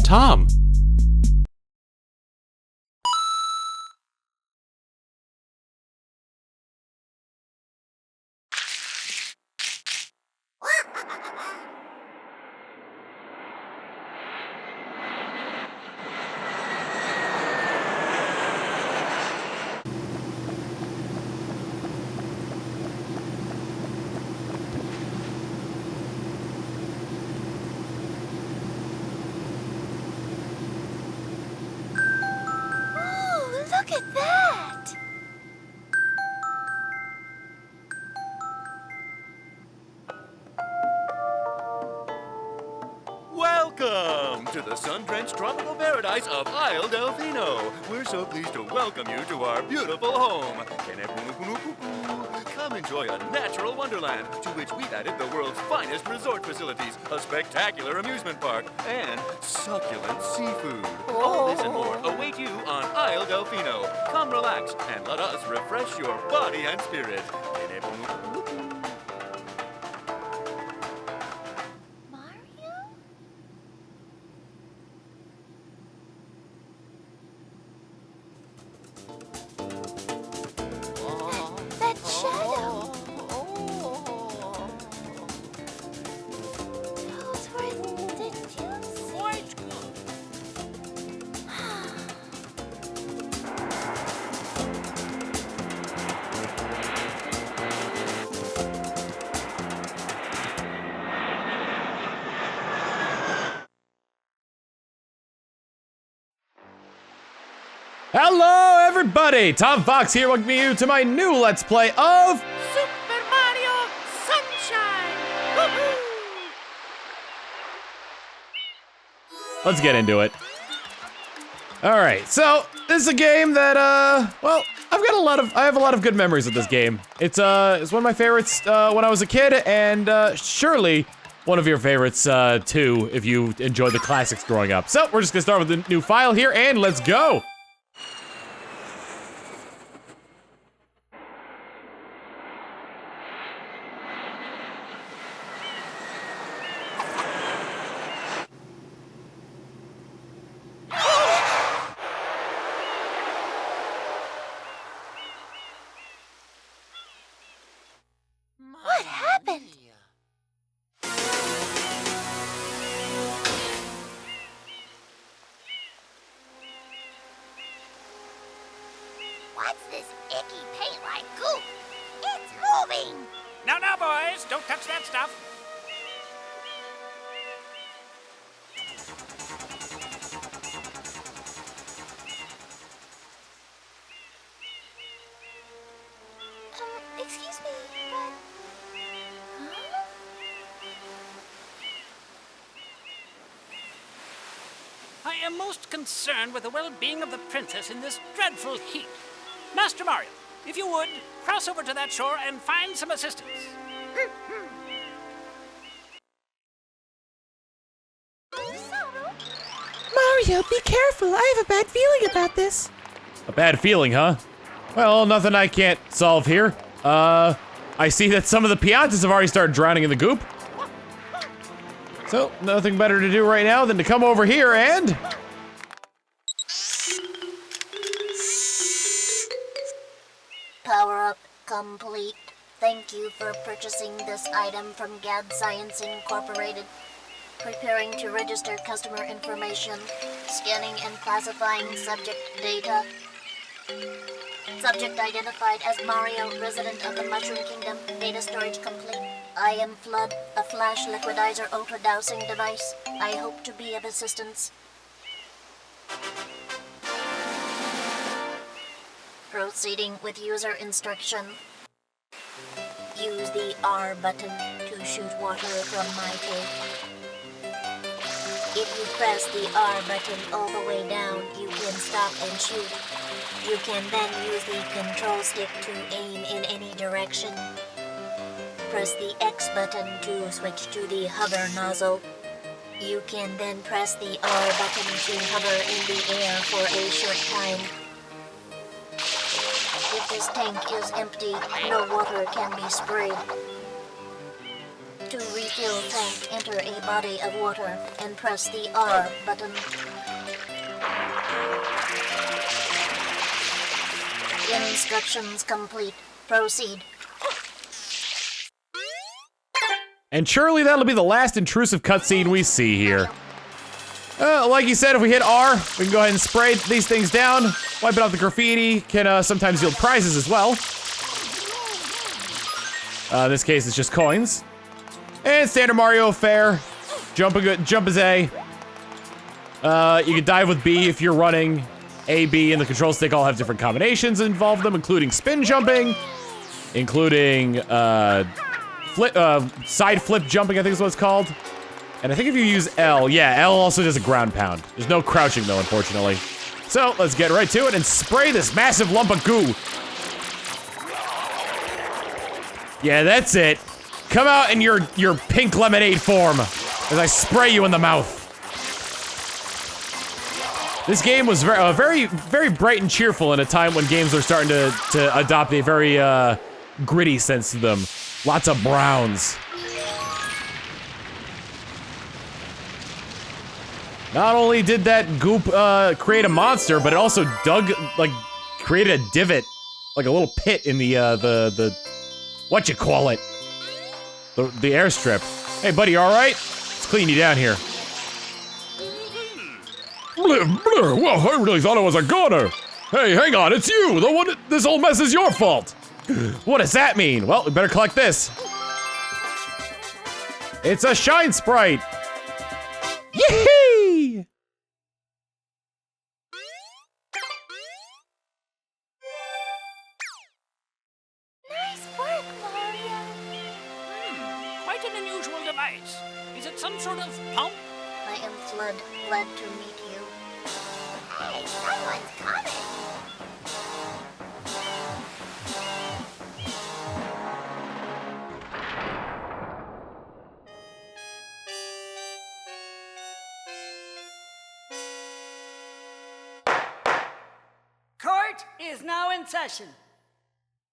Tom! Look at that! Welcome to the sun-drenched tropical paradise of Isle Delfino. We're so pleased to welcome you to our beautiful home. Come enjoy a natural wonderland to which we've added the world's finest resort facilities, a spectacular amusement park, and succulent seafood. All this and more await you on Isle Delfino. Come relax and let us refresh your body and spirit. That shadow! Those were the juicy... Quite good. Hello, everybody! Tom Fox here, welcoming you to my new Let's Play of Super Mario Sunshine! Woohoo! Let's get into it. Alright, so this is a game that, well, I have a lot of good memories of this game. It's one of my favorites, when I was a kid, and, surely one of your favorites, too, if you enjoyed the classics growing up. So, we're just gonna start with a new file here, and let's go! What happened? What's this icky paint-like goop? It's moving! Now, boys, don't touch that stuff. Excuse me, but... Huh? I am most concerned with the well-being of the princess in this dreadful heat. Master Mario, if you would, cross over to that shore and find some assistance. Mario, be careful. I have a bad feeling about this. A bad feeling, huh? Well, nothing I can't solve here. I see that some of the piantas have already started drowning in the goop. So, nothing better to do right now than to come over here and... Power up complete. Thank you for purchasing this item from Gad Science Incorporated. Preparing to register customer information. Scanning and classifying subject data. Subject identified as Mario, resident of the Mushroom Kingdom. Data storage complete. I am Flood, a flash liquidizer ultra-dowsing device. I hope to be of assistance. Proceeding with user instruction. Use the R button to shoot water from my tank. If you press the R button all the way down, you can stop and shoot. You can then use the control stick to aim in any direction. Press the X button to switch to the hover nozzle. You can then press the R button to hover in the air for a short time. If this tank is empty, no water can be sprayed. To reach fuel tank, enter a body of water and press the R button. Instructions complete. Proceed. And surely that'll be the last intrusive cutscene we see here. Like you said, if we hit R, we can go ahead and spray these things down, wipe it off the graffiti, can sometimes yield prizes as well. In this case, it's just coins. And standard Mario fare. Jump is A. You can dive with B if you're running. A, B, and the control stick all have different combinations involved them, including spin jumping, including side flip jumping, I think is what it's called. And I think if you use L, yeah, L also does a ground pound. There's no crouching though, unfortunately. So let's get right to it and spray this massive lump of goo. Yeah, that's it. Come out in your pink lemonade form as I spray you in the mouth. This game was very, very bright and cheerful in a time when games are starting to adopt a very gritty sense to them. Lots of browns. Not only did that goop create a monster, but it also created a divot, like a little pit in the what you call it, the airstrip. Hey, buddy, all right? Let's clean you down here. Well, I really thought it was a goner. Hey, hang on, it's you. The one. This whole mess is your fault. What does that mean? Well, we better collect this. It's a shine sprite. Yee! Nice work, Mario. Quite an unusual device. Is it some sort of pump? I am Flood, glad to meet you. Hey, someone's coming. Court is now in session.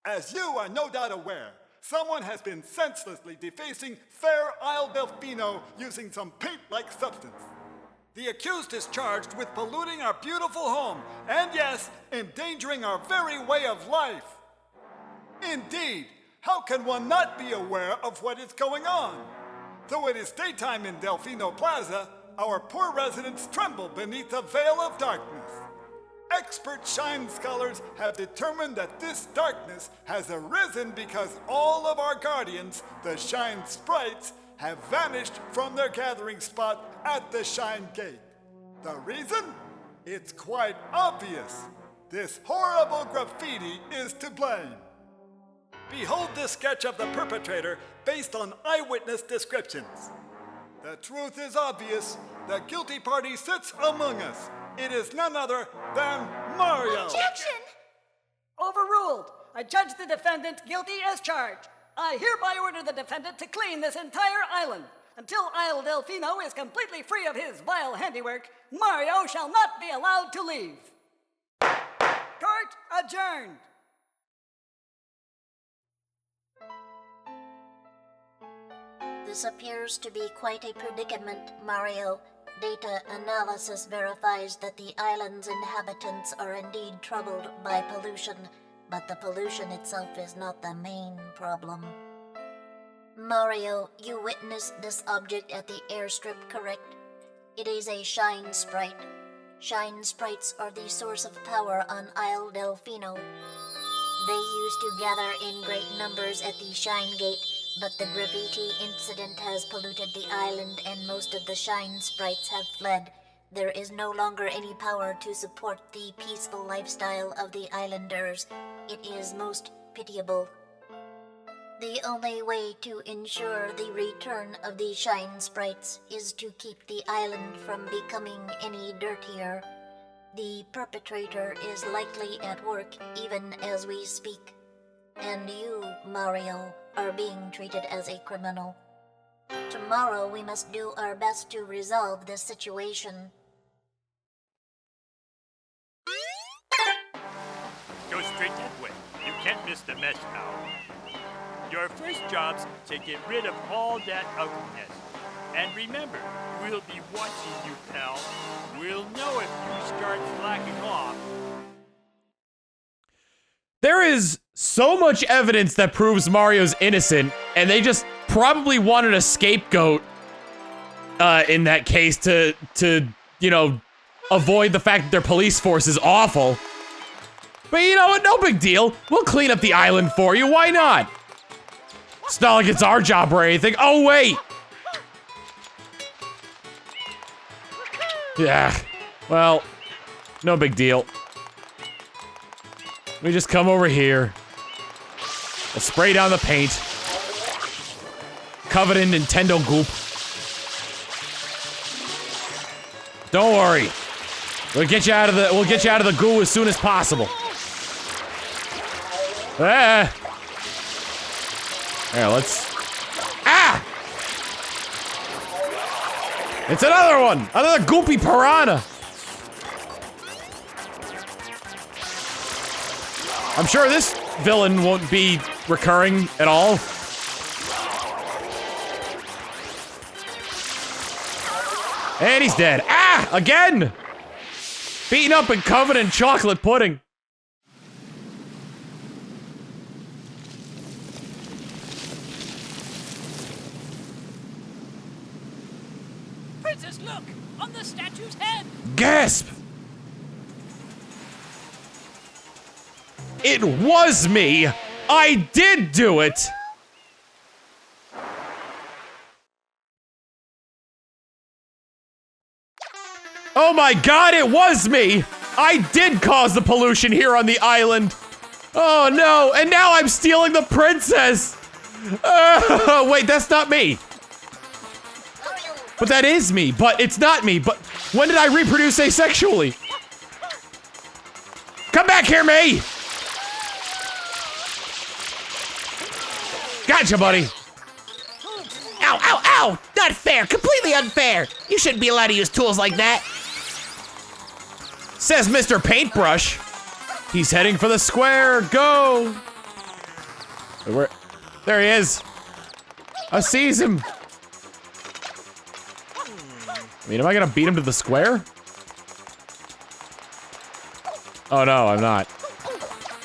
As you are no doubt aware, someone has been senselessly defacing fair Isle Delfino using some paint-like substance. The accused is charged with polluting our beautiful home, and yes, endangering our very way of life. Indeed, how can one not be aware of what is going on? Though it is daytime in Delfino Plaza, our poor residents tremble beneath a veil of darkness. Expert shine scholars have determined that this darkness has arisen because all of our guardians, the shine sprites, have vanished from their gathering spot at the shine gate. The reason? It's quite obvious. This horrible graffiti is to blame. Behold this sketch of the perpetrator based on eyewitness descriptions. The truth is obvious. The guilty party sits among us. It is none other than Mario. Objection! Overruled. I judge the defendant guilty as charged. I hereby order the defendant to clean this entire island. Until Isle Delfino is completely free of his vile handiwork, Mario shall not be allowed to leave. Court adjourned. This appears to be quite a predicament, Mario. Data analysis verifies that the island's inhabitants are indeed troubled by pollution, but the pollution itself is not the main problem. Mario, you witnessed this object at the airstrip, correct? It is a shine sprite. Shine sprites are the source of power on Isle Delfino. They used to gather in great numbers at the Shine Gate, but the graffiti incident has polluted the island and most of the shine sprites have fled. There is no longer any power to support the peaceful lifestyle of the islanders. It is most pitiable. The only way to ensure the return of the shine sprites is to keep the island from becoming any dirtier. The perpetrator is likely at work even as we speak. And you, Mario, are being treated as a criminal. Tomorrow we must do our best to resolve this situation. Go straight that way. You can't miss the mesh, pal. Your first job's to get rid of all that ugliness. And remember, we'll be watching you, pal. We'll know if you start slacking off. There is so much evidence that proves Mario's innocent, and they just probably wanted a scapegoat in that case to you know, avoid the fact that their police force is awful. But you know what? No big deal. We'll clean up the island for you. Why not? It's not like it's our job or anything. Oh, wait. Yeah. Well, no big deal. We just come over here. We'll spray down the paint. Covered in Nintendo goop. Don't worry. We'll get you out of the goo as soon as possible. Ah. Here, let's. Ah! It's another one! Another goopy piranha! I'm sure this villain won't be recurring at all. And he's dead. Ah! Again! Beaten up and covered in chocolate pudding. Princess, look! On the statue's head! Gasp! It was me! I did do it! Oh my god, it was me! I did cause the pollution here on the island! Oh no, and now I'm stealing the princess! Wait, that's not me! But that is me, but it's not me, but when did I reproduce asexually? Come back here, May! Gotcha, buddy! Ow, ow, ow! Not fair! Completely unfair! You shouldn't be allowed to use tools like that! Says Mr. Paintbrush. He's heading for the square. Go! Where? There he is. I sees him. I mean, am I gonna beat him to the square? Oh no, I'm not.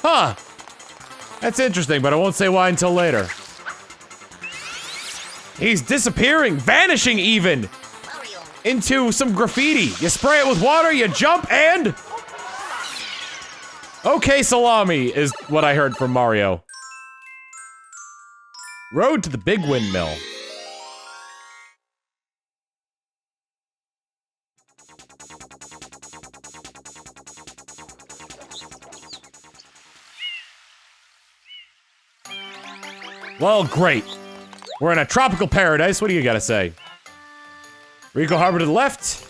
Huh. That's interesting, but I won't say why until later. He's disappearing, vanishing even, into some graffiti. You spray it with water, you jump, and... Okay, salami is what I heard from Mario. Road to the big windmill. Well, great. We're in a tropical paradise. What do you gotta say? Rico Harbor to the left.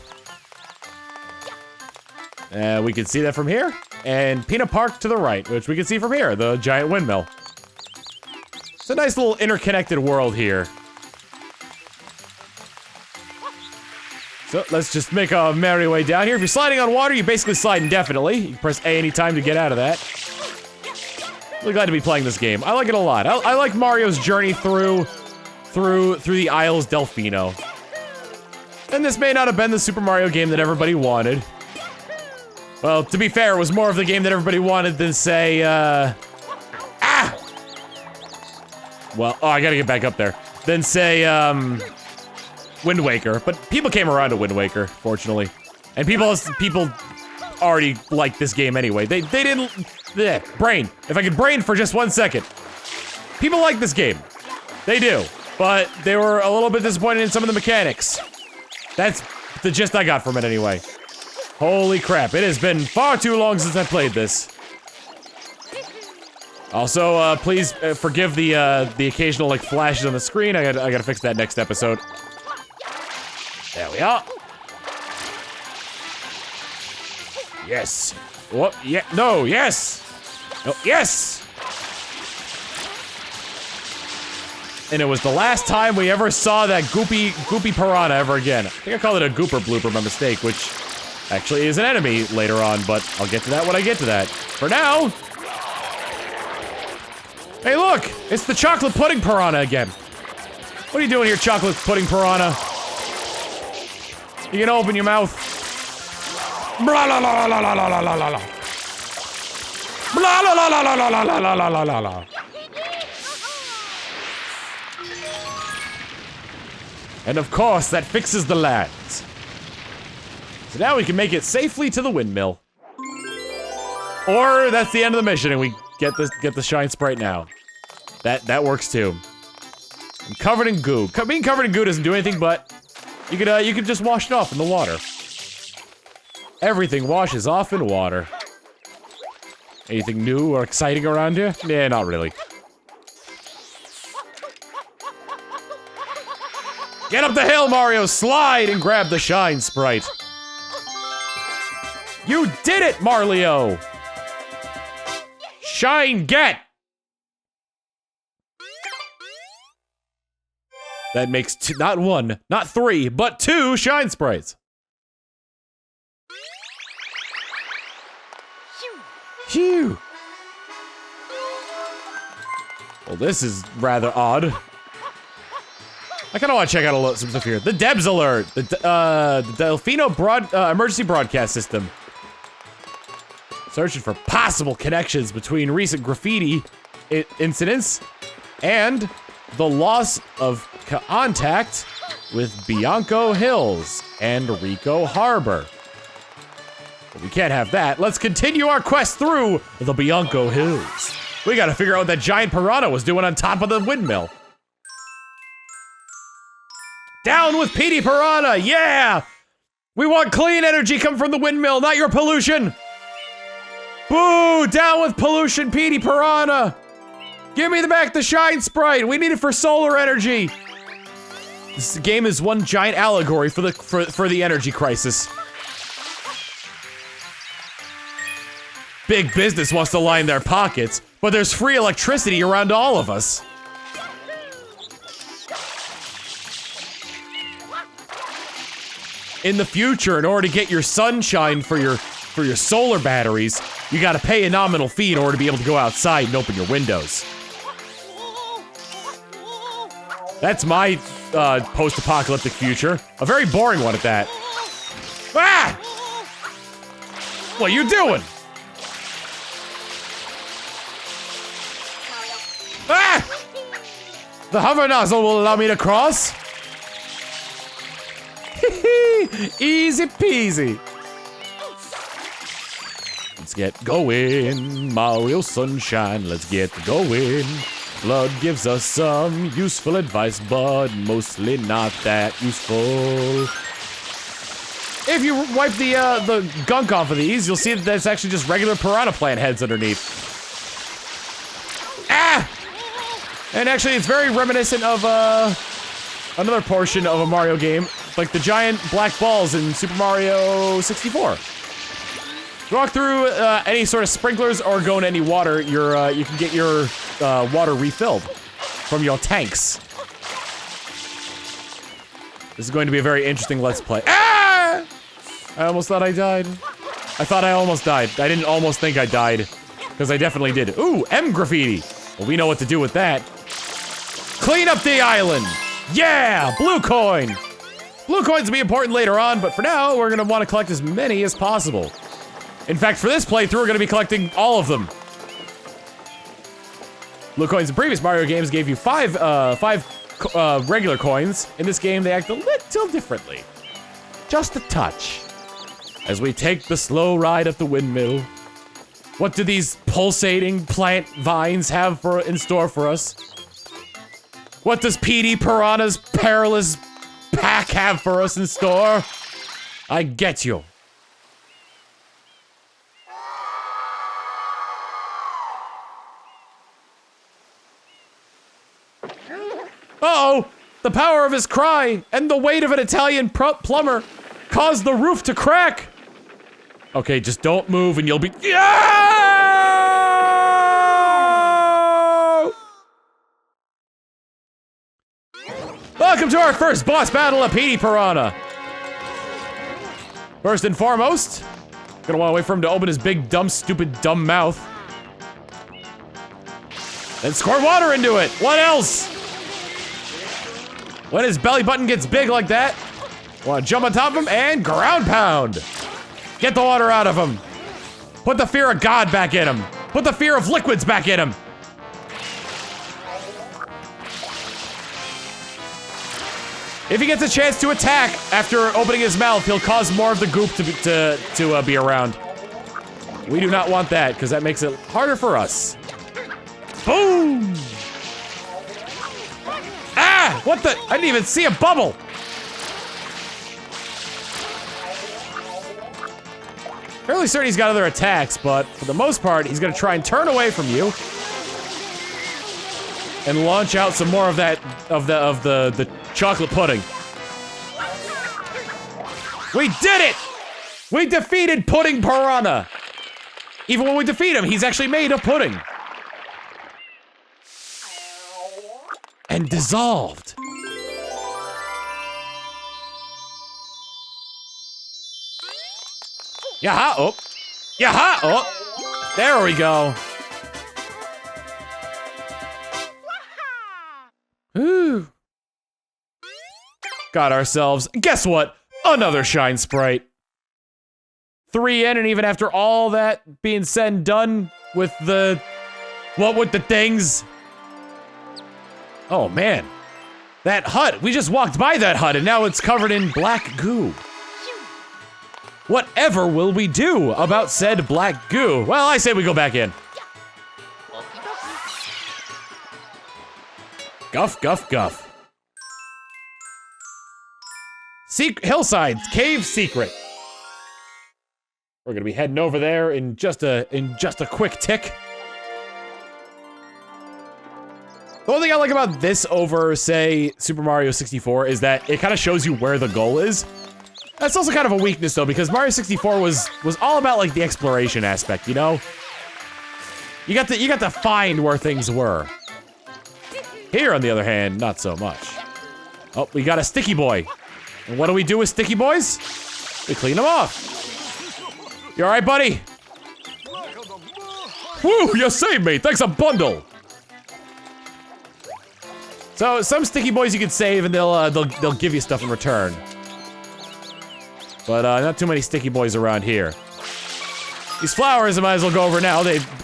We can see that from here. And Peanut Park to the right, which we can see from here, the giant windmill. It's a nice little interconnected world here. So let's just make a merry way down here. If you're sliding on water, you basically slide indefinitely. You can press A anytime to get out of that. Really glad to be playing this game. I like it a lot. I like Mario's journey through the Isles Delfino. And this may not have been the Super Mario game that everybody wanted. Well, to be fair, it was more of the game that everybody wanted than, say, ah! Well, oh, I gotta get back up there. Than, say, Wind Waker. But people came around to Wind Waker, fortunately. And people already liked this game anyway. They didn't... Bleh, brain. If I could brain for just 1 second. People like this game. They do. But they were a little bit disappointed in some of the mechanics. That's the gist I got from it anyway. Holy crap, it has been far too long since I played this. Also, please forgive the occasional, like, flashes on the screen. I gotta fix that next episode. There we are. Yes. What? Yeah, no, yes! No, yes! And it was the last time we ever saw that goopy piranha ever again. I think I called it a gooper blooper by mistake, which actually is an enemy later on, but I'll get to that when I get to that. For now... Hey, look! It's the chocolate pudding piranha again. What are you doing here, chocolate pudding piranha? You can open your mouth. Blah la la la la la la la la la. Blah la la la la la la la la la la la. And of course, that fixes the lands. So now we can make it safely to the windmill. Or that's the end of the mission and we get the shine sprite now. That works too. I'm covered in goo. Being covered in goo doesn't do anything, but you could just wash it off in the water. Everything washes off in water. Anything new or exciting around here? Nah, not really. Get up the hill, Mario! Slide and grab the shine sprite. You did it, Marlio! Shine get! That makes two, not one, not three, but 2 shine sprites. Phew. Well, this is rather odd. I kind of want to check out some stuff here. The Debs alert! The Delfino emergency broadcast system. Searching for possible connections between recent graffiti incidents and the loss of contact with Bianco Hills and Rico Harbor. But we can't have that. Let's continue our quest through the Bianco Hills. We gotta figure out what that giant piranha was doing on top of the windmill. Down with Petey Piranha, yeah! We want clean energy come from the windmill, not your pollution! Boo! Down with pollution, Petey Piranha! Give me back the shine sprite, we need it for solar energy! This game is one giant allegory for the energy crisis. Big business wants to line their pockets, but there's free electricity around all of us. In the future, in order to get your sunshine for your solar batteries, you gotta pay a nominal fee in order to be able to go outside and open your windows. That's my post-apocalyptic future. A very boring one at that. Ah! What are you doing? Ah! The hover nozzle will allow me to cross. Easy peasy. Let's get going, Mario Sunshine. Let's get going. Blood gives us some useful advice, but mostly not that useful. If you wipe the gunk off of these, you'll see that that's actually just regular piranha plant heads underneath. Ah! And actually, it's very reminiscent of another portion of a Mario game, like the giant black balls in Super Mario 64. Walk through any sort of sprinklers or go in any water, you can get your water refilled from your tanks. This is going to be a very interesting Let's Play. Ah! I almost thought I died. I thought I almost died. I didn't almost think I died, because I definitely did. Ooh, M graffiti. Well, we know what to do with that. Clean up the island. Yeah, blue coin. Blue coins will be important later on, but for now, we're gonna want to collect as many as possible. In fact, for this playthrough, we're gonna be collecting all of them. Blue coins in previous Mario games gave you five regular coins. In this game, they act a little differently. Just a touch. As we take the slow ride up the windmill, what do these pulsating plant vines have in store for us? What does Petey Piranha's perilous pack have for us in store? I get you. Uh-oh! The power of his cry and the weight of an Italian plumber caused the roof to crack! Okay, just don't move and you'll be- Yeah! Welcome to our first boss battle of Petey Piranha! First and foremost, gonna wanna wait for him to open his big, dumb, stupid, dumb mouth. Then squirt water into it. What else? When his belly button gets big like that, wanna jump on top of him and ground pound. Get the water out of him. Put the fear of God back in him. Put the fear of liquids back in him. If he gets a chance to attack after opening his mouth, he'll cause more of the goop to be around. We do not want that, because that makes it harder for us. Boom! Ah! What the? I didn't even see a bubble! Fairly certain he's got other attacks, but for the most part, he's gonna try and turn away from you. And launch out some more of that, of the chocolate pudding. We did it! We defeated Pudding Piranha! Even when we defeat him, he's actually made of pudding. And dissolved. Yaha! Oh! Yaha! Oh! There we go. Ooh. Got ourselves, guess what? Another Shine Sprite. 3 in, and even after all that being said and done with the... what with the things? Oh man. That hut, we just walked by that hut and now it's covered in black goo. Whatever will we do about said black goo? Well, I say we go back in. Guff, guff, guff. Hillside Cave Secret. We're gonna be heading over there in just a quick tick. The only thing I like about this over, say, Super Mario 64 is that it kind of shows you where the goal is. That's also kind of a weakness though, because Mario 64 was all about like the exploration aspect, you know? You got to find where things were. Here, on the other hand, not so much. Oh, we got a sticky boy. And what do we do with sticky boys? We clean them off. You alright, buddy? Woo, you saved me, thanks a bundle. So, some sticky boys you can save and they'll give you stuff in return. But not too many sticky boys around here. These flowers I might as well go over now.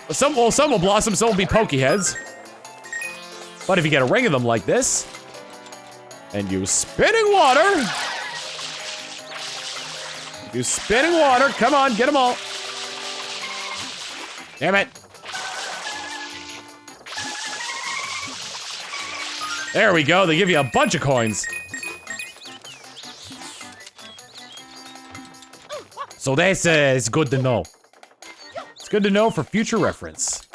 Some will blossom, some will be pokey heads. But if you get a ring of them like this, and you spinning water, come on, get them all. Damn it. There we go, they give you a bunch of coins. So that's, it's good to know. It's good to know for future reference.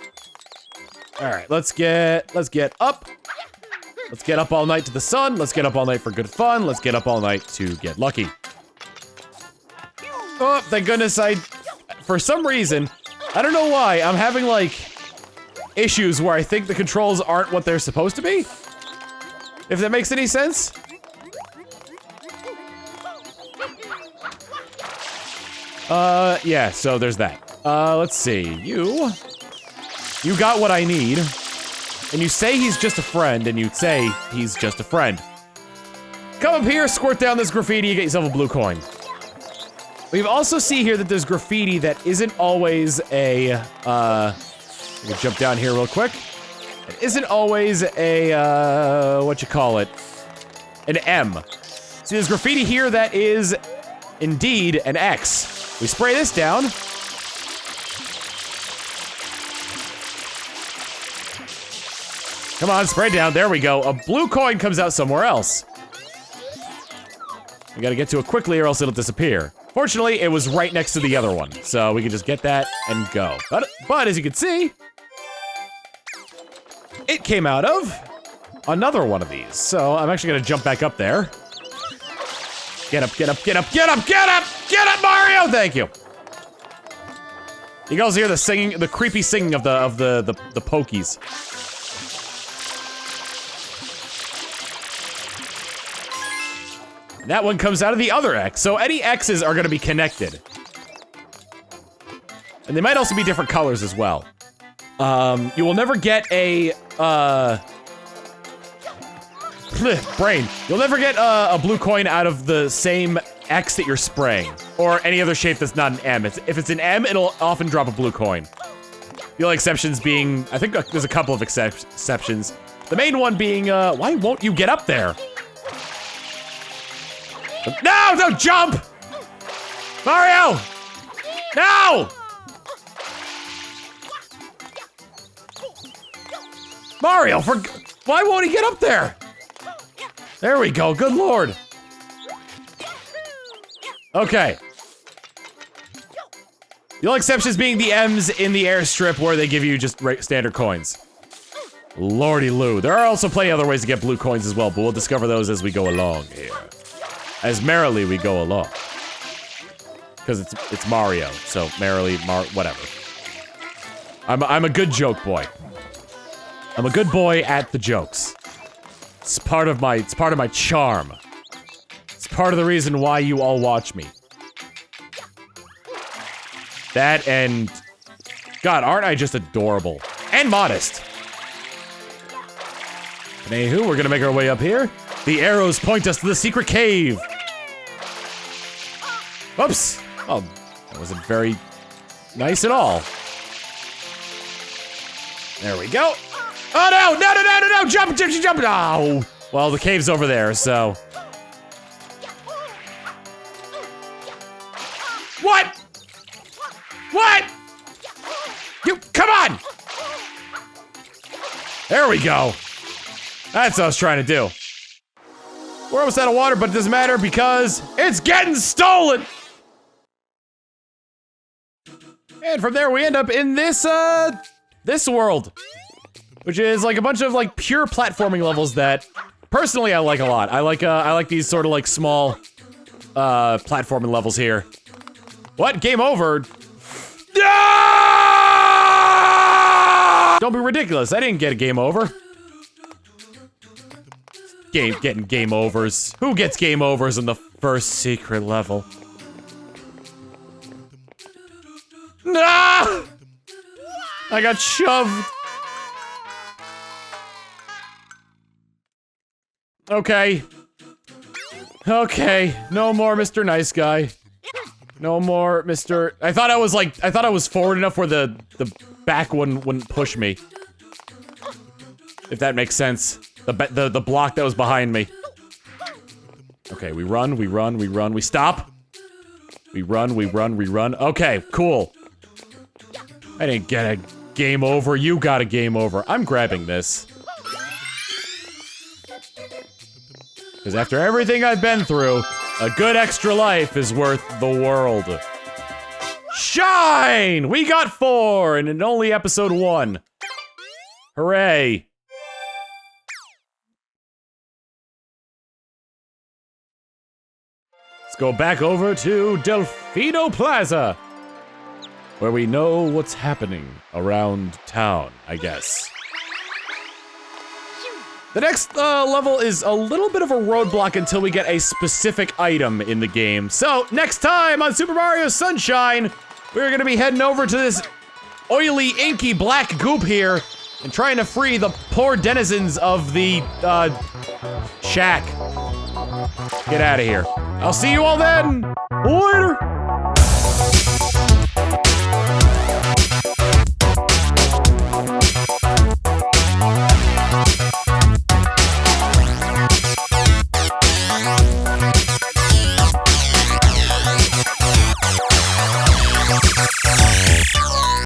Alright, let's get up. Let's get up all night to the sun. Let's get up all night for good fun. Let's get up all night to get lucky. Oh, thank goodness for some reason, I don't know why, I'm having like issues where I think the controls aren't what they're supposed to be. If that makes any sense. Yeah, so there's that. Let's see, you got what I need. And you say he's just a friend, and you say he's just a friend. Come up here, squirt down this graffiti, you get yourself a blue coin. We also see here that there's graffiti that isn't always a, let me jump down here real quick. It isn't always a, what you call it? An M. See, there's graffiti here that is indeed an X. We spray this down. Come on, spray down, there we go. A blue coin comes out somewhere else. We gotta get to it quickly or else it'll disappear. Fortunately, it was right next to the other one, so we can just get that and go. But as you can see, it came out of another one of these. So I'm actually gonna jump back up there. Get up, get up, get up, get up, get up! Get up, Mario! Thank you. You guys hear the singing, the creepy singing of the pokies. That one comes out of the other X, so any X's are gonna be connected. And they might also be different colors as well. You will never get a, brain. You'll never get a blue coin out of the same X that you're spraying, or any other shape that's not an M. If it's an M, it'll often drop a blue coin. The only exceptions being, I think there's a couple of exceptions. The main one being, why won't you get up there? No, don't jump! Mario! No! Mario, why won't he get up there? There we go, good lord. Okay. The only exceptions being the M's in the airstrip where they give you just standard coins. Lordy Lou. There are also plenty other ways to get blue coins as well, but we'll discover those as we go along here. As merrily we go along. Because it's Mario, so merrily, whatever. I'm a good joke boy. I'm a good boy at the jokes. It's part of my charm. It's part of the reason why you all watch me. That and... God, aren't I just adorable? And modest. Anywho, we're gonna make our way up here. The arrows point us to the secret cave. Oops. Oh, that wasn't very nice at all. There we go. Oh no, no, no, no, no, no, jump, jump, jump. Oh. Well, the cave's over there, so. What? What? You, come on! There we go. That's what I was trying to do. We're almost out of water, but it doesn't matter because it's getting stolen! And from there we end up in this, this world. Which is like a bunch of like pure platforming levels that, personally, I like a lot. I like these sort of like small, platforming levels here. What? Game over? No! Don't be ridiculous. I didn't get a game over. Getting game overs. Who gets game overs in the first secret level? No! I got shoved. Okay. Okay. No more Mr. Nice Guy. No more Mr. I thought I was forward enough where the back one wouldn't push me. If that makes sense. The block that was behind me. Okay, we run, we run, we run, we stop. We run, we run, we run. Okay, cool. I didn't get a game over, you got a game over. I'm grabbing this. Because after everything I've been through, a good extra life is worth the world. Shine! We got 4, and in only episode 1. Hooray. Let's go back over to Delfino Plaza, where we know what's happening around town, I guess. The next level is a little bit of a roadblock until we get a specific item in the game. So, next time on Super Mario Sunshine, we're gonna be heading over to this oily, inky black goop here and trying to free the poor denizens of the, shack. Get out of here. I'll see you all then. Later.